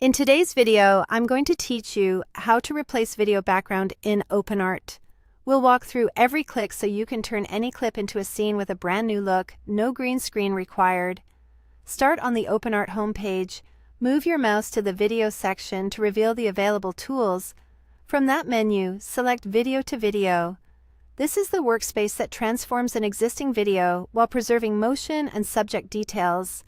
In today's video, I'm going to teach you how to replace video background in OpenArt. We'll walk through every click so you can turn any clip into a scene with a brand new look, no green screen required. Start on the OpenArt homepage. Move your mouse to the Video section to reveal the available tools. From that menu, select Video to Video. This is the workspace that transforms an existing video while preserving motion and subject details.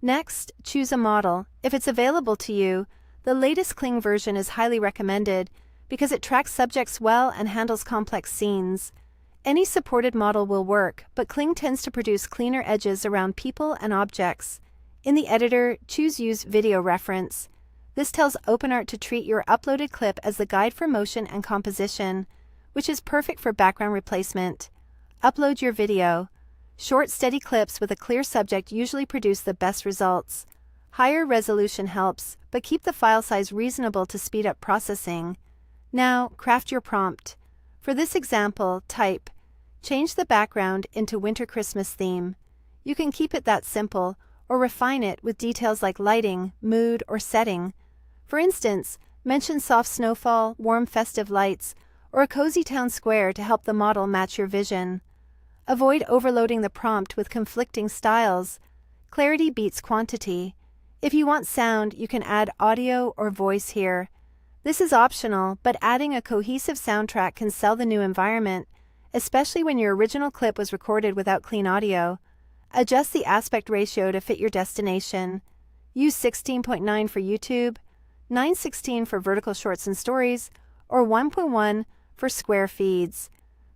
Next, choose a model. If it's available to you, the latest Kling version is highly recommended because it tracks subjects well and handles complex scenes. Any supported model will work, but Kling tends to produce cleaner edges around people and objects. In the editor, choose Use Video Reference. This tells OpenArt to treat your uploaded clip as the guide for motion and composition, which is perfect for background replacement. Upload your video. Short, steady clips with a clear subject usually produce the best results. Higher resolution helps, but keep the file size reasonable to speed up processing. Now, craft your prompt. For this example, type, change the background into Winter Christmas theme. You can keep it that simple, or refine it with details like lighting, mood, or setting. For instance, mention soft snowfall, warm festive lights, or a cozy town square to help the model match your vision. Avoid overloading the prompt with conflicting styles. Clarity beats quantity. If you want sound, you can add audio or voice here. This is optional, but adding a cohesive soundtrack can sell the new environment, especially when your original clip was recorded without clean audio. Adjust the aspect ratio to fit your destination. Use 16.9 for YouTube, 9:16 for vertical shorts and stories, or 1.1 for square feeds.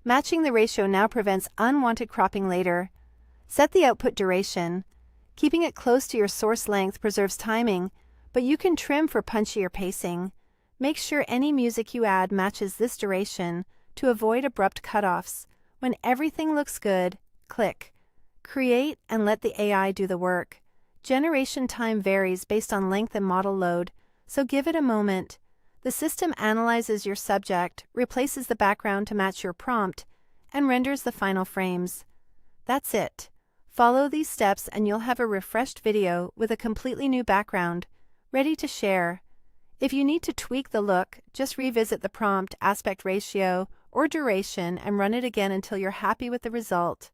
Matching the ratio now prevents unwanted cropping later. Set the output duration. Keeping it close to your source length preserves timing, but you can trim for punchier pacing. Make sure any music you add matches this duration to avoid abrupt cutoffs. When everything looks good, click Create and let the AI do the work. Generation time varies based on length and model load, so give it a moment. The system analyzes your subject, replaces the background to match your prompt, and renders the final frames. That's it. Follow these steps and you'll have a refreshed video with a completely new background, ready to share. If you need to tweak the look, just revisit the prompt, aspect ratio, or duration and run it again until you're happy with the result.